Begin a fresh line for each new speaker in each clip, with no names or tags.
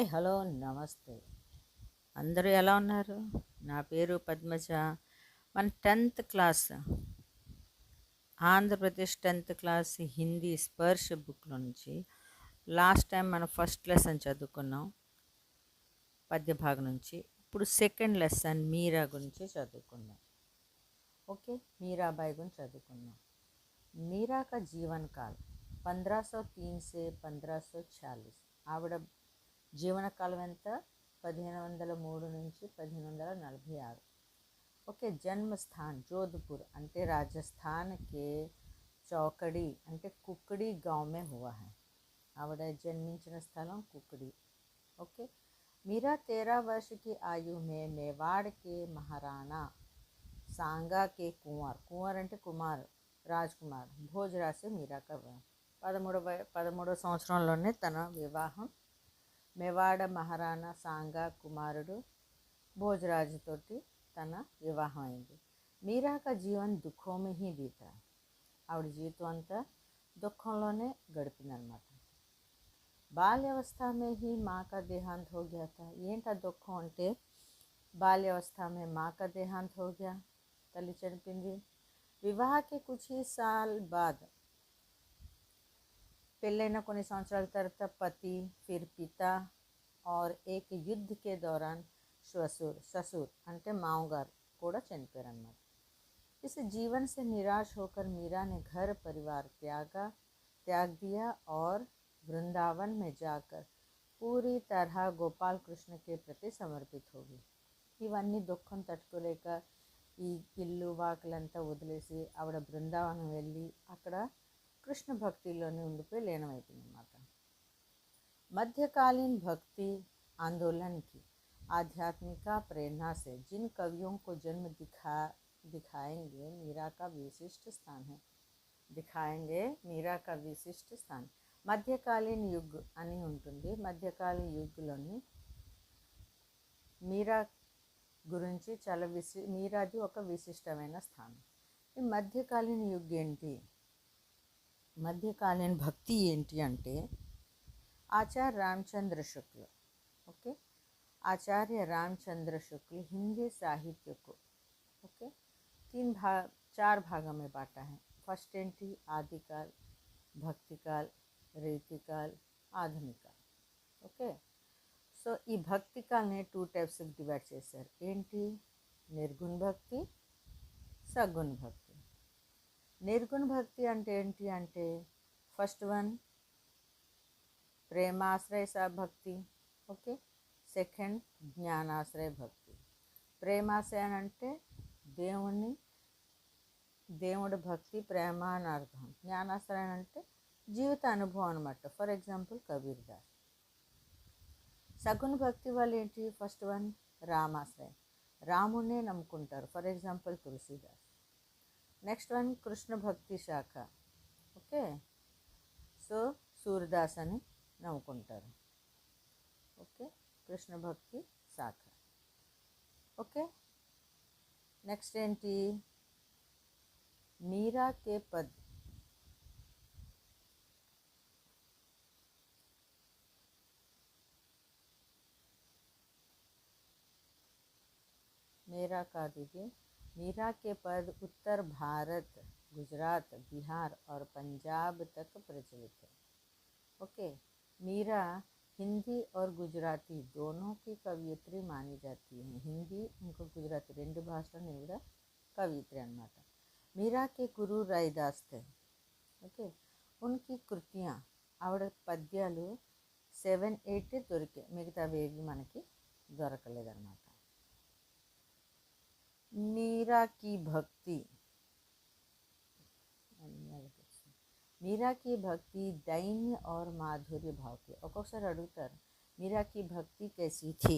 Hi hello నమస్తే. అందరూ ఎలా ఉన్నారు? నా పేరు పద్మజ. మన 10th class Andhra Pradesh 10th class Hindi స్పర్శ బుక్లో నుంచి లాస్ట్ టైం మనం ఫస్ట్ లెసన్ చదువుకున్నాం పద్య భాగం నుంచి. ఇప్పుడు సెకండ్ లెసన్ మీరా గురించి చదువుకుందాం. ఓకే, మీరాబాయి గురించి చదువుకుందాం. మీరా కా జీవన్ కాల్ 1503 से 1540. ఆవిడ జీవనకాలం ఎంత? 1503 నుంచి 1546. ఓకే, జన్మస్థాన్ జోధ్పూర్ అంటే రాజస్థాన్ కే చౌకడి అంటే కుక్కడి గాँव में हुआ है. ఆవిడ జన్మించిన స్థలం కుక్కడి. ఓకే, మీరా 13 वर्ष की आयु में मेवाड़ के महाराणा सांगा के कुंवर అంటే కుమార్ రాజ్కుమార్ భోజరాజ్ से మీరా का 13వ సంవత్సరంలోనే తన వివాహం మేవాడ మహారాణా సాంగా కుమారుడు భోజరాజుతోటి తన వివాహం అయింది. మీరా కా జీవన్ దుఃఖో మే హీ బీతా. ఆవిడ జీవితం అంతా దుఃఖంలోనే గడిపిందనమాట. బాల్యావస్థ మే హీ మా కా దేహాంత్ హో గయా థా. ఏంటి ఆ దుఃఖం అంటే బాల్యావస్థ మే మా కా దేహాంత్ హో గయా, తల్లి చనిపోయింది. వివాహ కే కుछ ही साल बाद పెళ్ళైన కొన్ని సంవత్సరాల తర్వాత పతి ఫిర్ పితా और एक युद्ध के दौरान ससुर అంటే మామగారు కూడా చనిపోయారన్నమాట. इस जीवन से निराश होकर मीरा ने घर परिवार त्याग दिया और वृंदावन में जाकर पूरी तरह गोपाल कृष्ण के प्रति समर्पित हो गई. ఇవన్నీ దుఃఖం తట్టుకోలేక ఈ ఇల్లు వాకిలంతా వదిలేసి ఆవిడ బృందావనం వెళ్ళి అక్కడ కృష్ణ భక్తిలోనే ఉండిపోయి లీనమైపోయింది అన్నమాట. मध्यकालीन भक्ति आंदोलन की आध्यात्मिका प्रेरणा से जिन कवियों को जन्म दिखाएंगे मीरा का विशिष्ट स्थान है. మీరా కా విశిష్ట స్థానం. మధ్యకాలీన యుగ్ అని ఉంటుంది. మధ్యకాలీన యుగ్లోని మీరా గురించి చాలా మీరాది ఒక విశిష్టమైన స్థానం. ఈ మధ్యకాలీన యుగ్ ఏంటి, మధ్యకాలీన భక్తి ఏంటి అంటే आचार्य रामचंद्र शुक्ल. ओके, आचार्य रामचंद्र शुक्ल हिंदी साहित्य को ओके 4 भागों में बांटा है. फर्स्ट ఏంటి ఆదికాల్, భక్తికాల్, రీతికాల్, ఆధునికాల్. ఓకే, సో ఈ భక్తికాల్ని 2 టైప్స్కి డివైడ్ చేశారు. ఏంటి? నిర్గుణ భక్తి, సగుణ భక్తి. నిర్గుణ భక్తి అంటే ఏంటి అంటే ఫస్ట్ వన్ ప్రేమాశ్రయ భక్తి. ఓకే, సెకండ్ జ్ఞానాశ్రయ భక్తి. ప్రేమాశ్రయం అంటే దేవుడి భక్తి ప్రేమ అని అర్థం. జ్ఞానాశ్రయం అంటే జీవిత అనుభవం అనమాట. For example Kabir Das. సగుణ భక్తి వాళ్ళు ఏంటి? ఫస్ట్ వన్ రామాశ్రయం, రామునే నమ్ముకుంటారు. For example Tulsidas. Next one Krishna భక్తి శాఖ. ఓకే, సో సూర్యదాస్ అని నమ్ముకుంటారు. ఓకే, కృష్ణ భక్తి శాఖ. ఓకే, నెక్స్ట్ ఏంటి? మీరా కే పద్. मेरा का दीजिए. मीरा के पद उत्तर भारत, गुजरात, बिहार और पंजाब तक प्रचलित है. ओके, मीरा हिंदी और गुजराती दोनों की कवियत्री मानी जाती है. हिंदी इंको गुजराती రెండు భాషలను ఈవిడ కవియత్రి అన్నమాట. మీరా के गुरु रैदास थे. ఓకే, ఉన్కి కృతియా ఆవిడ పద్యాలు 7-8 దొరికాయి, మిగతావి ఏవి మనకి దొరకలేదన్నమాట. మీరా की भक्ति, మీరా की भक्ति दैन्य और माधुर्य भाव की. ఒక్కొక్కసారి అడుగుతారు మీరా की भक्ति कैसी थी.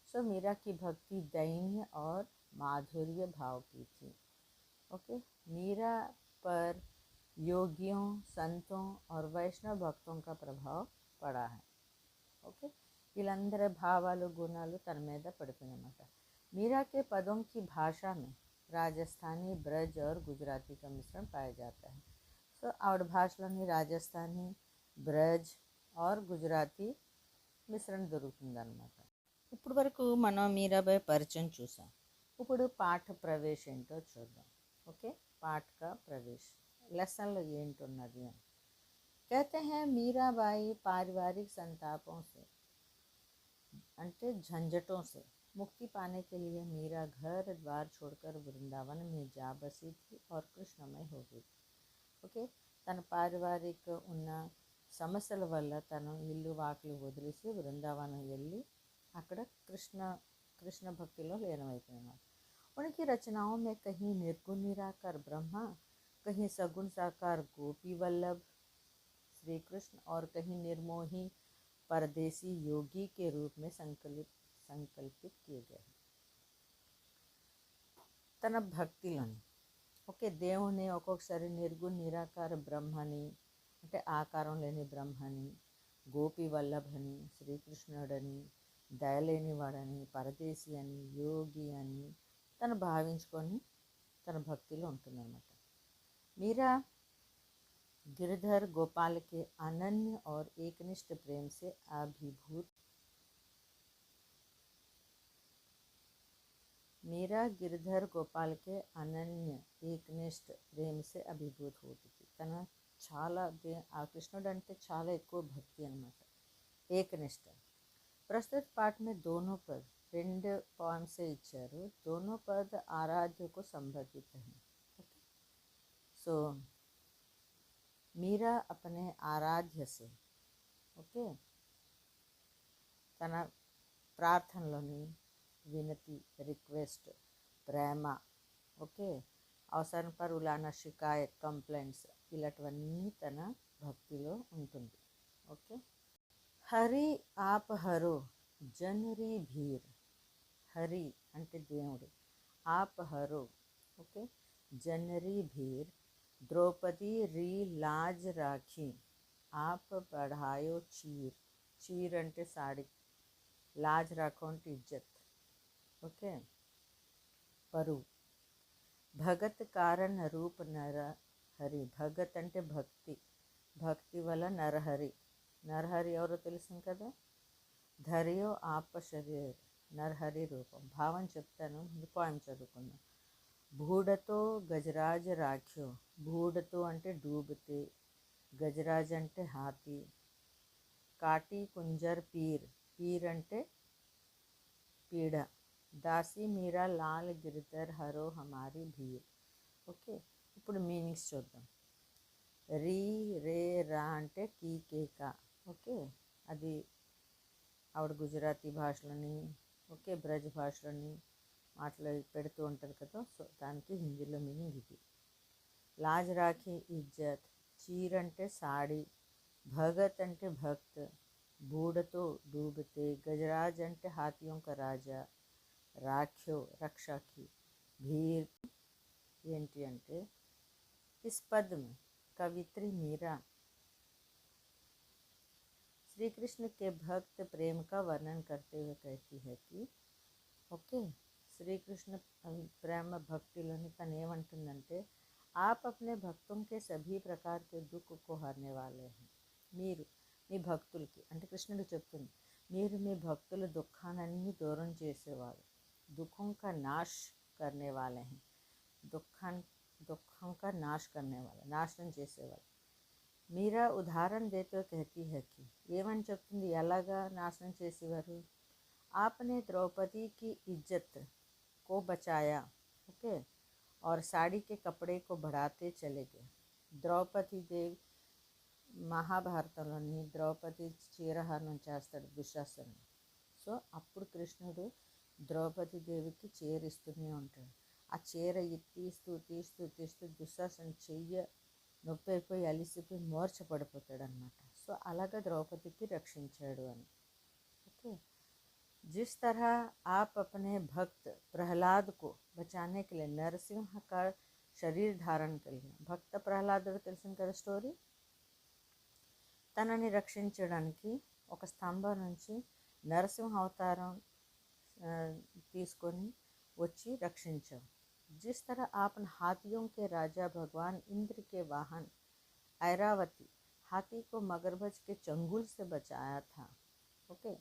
सो మీరా की भक्ति दैन्य और माधुर्य भाव की थी. ओके, मीरा पर योगियों, संतों और वैष्णव भक्तों का प्रभाव पड़ा है. ओके, వీళ్ళందరి భావాలు గుణాలు తన మీద పడిపోయినమాట. मीरा के पदों की भाषा में राजस्थानी, ब्रज और गुजराती का मिश्रण पाया जाता है. సో ఆవిడ భాషలోని రాజస్థానీ, బ్రజ్ और गुजराती మిశ్రణ దొరుకుతుందన్నమాట. ఇప్పుడు వరకు మనం మీరాబాయి పరిచయం చూసాం. ఇప్పుడు పాఠ ప్రవేశ్ ఏంటో చూద్దాం. ఓకే, పాఠ కా ప్రవేశ్ లెసన్లో ఏంటున్నది అని. कहते हैं मीराबाई पारिवारिक संतापों से अंटे झंझटों से मुक्ति पाने के लिए मीरा घर द्वार छोड़कर वृंदावन में जा बसी थी और कृष्णमय हो गई. ఓకే, తన పారివారిక ఉన్న సమస్యల వల్ల తను ఇల్లు వాకిలి వదిలేసి బృందావనం వెళ్ళి అక్కడ కృష్ణ భక్తిలో లీనమైపోయినాడు. उनकी रचनाओं में कहीं निर्गुण निराकार ब्रह्मा, कहीं सगुण साकार गोपी वल्लभ श्री कृष्ण और कहीं निर्मोही परदेसी योगी के रूप में संकल्पित किए गए. తన భక్తిలోని ఓకే, దేవుని ఒక్కొక్కసారి నిర్గుణ నిరాకార బ్రహ్మని అంటే ఆకారం లేని బ్రహ్మని, గోపి వల్లభని, శ్రీకృష్ణుడని, దయలేని వాడని, పరదేశి అని, యోగి అని తను భావించుకొని తన భక్తిలో ఉంటుందన్నమాట. మీరా गिरधर गोपाल के अनन्य और एकनिष्ठ प्रेम से अभिभूत मीरा गिरधर गोपाल के अनन्य एकनिष्ठ प्रेम से अभिभूत होती थी. తన చాలా ఆ కృష్ణుడు అంటే చాలా ఎక్కువ భక్తి అన్నమాట. ఏకనిష్ట. ప్రస్తుత పాఠ में दोनों पद రెండు पॉइंट्स से ఇచ్చారు. दोनों पद आराध्य को संबोधित हैं. सो मीरा अपने आराध्य से ఓకే తన ప్రార్థనలోని వినతి, రిక్వెస్ట్, ప్రేమ, ఓకే అవసరం పర్ ఉలానా షికాయత్, కంప్లైంట్స్ ఇలాంటివన్నీ తన భక్తిలో ఉంటుంది. ఓకే, హరి ఆప్ హరో జనరి భీర్. హరి అంటే దేవుడు, ఆప్ హరో ఓకే జనరి భీర్ द्रौपदी री लाज राखी आप बढ़ायो चीर. చీర్ అంటే సాడి, లాజ్ రాఖో అంటే ఇజ్జత్, ఓకే పరువు. భగత్ కారణ రూప్ నరహరి. భగత్ అంటే భక్తి, భక్తి వల్ల నరహరి. నరహరి ఎవరో తెలుసు కదా, ధర్యో ఆప శరీర్ నరహరి రూపం. భావం చెప్తాను, పోయం చదువుకుందాం. భూడతో గజరాజ రాఖ్యో. భూడతో అంటే డూబితే, గజరాజ్ అంటే హాతీ, కాటి కుంజర్ పీర్. పీర్ అంటే పీడ. దాసి మీరా లాల్ గిరిధర్ హరో హమారి భీర్. ఓకే, ఇప్పుడు మీనింగ్స్ చూద్దాం. రీ రే రా అంటే కీ కేకా. ఓకే, అది ఆవిడ గుజరాతీ భాషలోని ఓకే బ్రజ్ భాషలోని మాటలు పెడుతూ ఉంటుంది కదా, సో దానికి హిందీలో మీనింగ్ ఇది. లాజ్ రాఖీ ఇజ్జత్. చీర్ అంటే సాడి, భగత్ అంటే భక్త్, బూడతో డూబితే, గజరాజ్ అంటే హాతియోं का రాజా, రాఖ్యో రక్షాకి, భీర్ ఏంటి అంటే इस पद में कवित्री मीरा श्री कृष्ण के भक्त प्रेम का वर्णन करते हुए कहती है कि ఓకే శ్రీకృష్ణ ప్రేమ భక్తిలోని తను ఏమంటుందంటే ఆప్ అప్నే భక్తుం కే సభీ ప్రకార్ కే దుఃఖ్ కో హర్నే వాలే హై. మీరు మీ భక్తులకి అంటే కృష్ణుడు చెప్తుంది, మీరు మీ భక్తుల దుఃఖాలన్నీ దూరం చేసేవారు. దుఃఖం కా నాశ్ కర్నే వాలే హై. దుఃఖం కా నాశ్ కర్నే వాలే, నాశనం చేసేవారు. మీరా ఉదాహరణ దేతో कहती है कि ఏమని చెప్తుంది, ఎలాగా నాశనం చేసేవారు. आपने द्रौपदी की इज्जत को बचाया ओके और साड़ी के कपड़े को बढ़ाते चले गए. ద్రౌపది దేవి మహాభారతంలోని ద్రౌపది చీరహరణం చేస్తాడు దుశ్శాసనుడు. సో అప్పుడు కృష్ణుడు ద్రౌపది దేవికి చీర ఇస్తూనే ఉంటాడు. ఆ చీర తీస్తూ తీస్తూ తీస్తూ దుశ్శాసనుడు చెయ్య నొప్పి అయిపోయి అలిసిపోయి మూర్ఛపడిపోతాడు అనమాట. సో అలాగా ద్రౌపదికి రక్షించాడు అని. ఓకే, जिस तरह आप अपने भक्त प्रहलाद को बचाने के लिए नरसिंह का शरीर धारण कर लिया. భక్త ప్రహ్లాదుడు తెలిసిన కదా స్టోరీ. తనని రక్షించడానికి ఒక స్తంభం నుంచి నరసింహ అవతారం తీసుకొని వచ్చి రక్షించాం. जिस तरह आपने हाथियों के राजा भगवान इंद्र के वाहन ऐरावती हाथी को मगरमच्छ के चंगुल से बचाया था. ఓకే.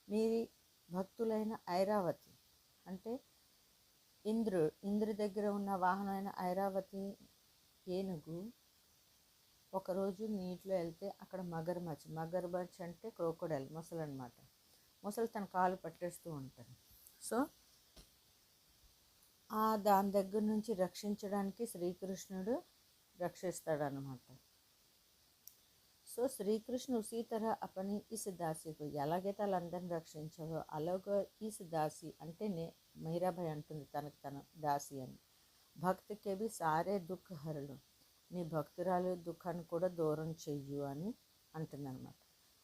మీరి భక్తులైన ఐరావతి అంటే ఇంద్రు దగ్గర ఉన్న వాహనమైన ఐరావతి ఏనుగు ఒకరోజు నీటిలో వెళ్తే అక్కడ మగర్మచ్ అంటే క్రోకోడైల్, మొసలు అనమాట. మొసలు తన కాలు పట్టేస్తూ ఉంటుంది. సో దాని దగ్గర నుంచి రక్షించడానికి శ్రీకృష్ణుడు రక్షిస్తాడనమాట. సో శ్రీకృష్ణ ఉసీ తరహ అపని ఇస్ దాసికు, ఎలాగైతే వాళ్ళందరిని రక్షించాడో అలాగో ఇస్ దాసి అంటే మీరాబాయి అంటుంది తనకు తన దాసి అని. భక్తికే బి సారే దుఃఖ హరులు, నీ భక్తురాలు దుఃఖాన్ని కూడా దూరం చెయ్యు అని అంటుందన్నమాట.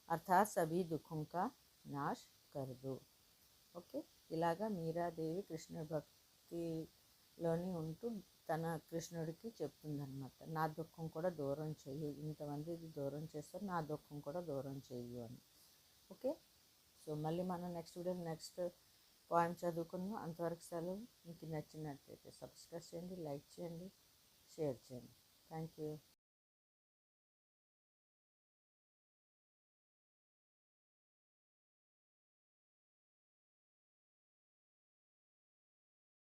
అర్థాత్ సభీ దుఃఖంకా నాశ్ కర్దు. ఓకే. ఇలాగా మీరాదేవి కృష్ణుడి భక్తిలోని ఉంటూ తన కృష్ణుడికి చెప్తుందనమాట, నా దుఃఖం కూడా దూరం చెయ్యు, ఇంతమంది ఇది దూరం చేస్తారు, నా దుఃఖం కూడా దూరం చెయ్యు అని. ఓకే. సో మళ్ళీ మనం నెక్స్ట్ వీడియోలో నెక్స్ట్ పోయం చదువుకుందాం. అంతవరకు సెలవు. మీకు నచ్చినట్లయితే సబ్స్క్రైబ్ చేయండి, లైక్ చేయండి, షేర్ చేయండి. Thank you.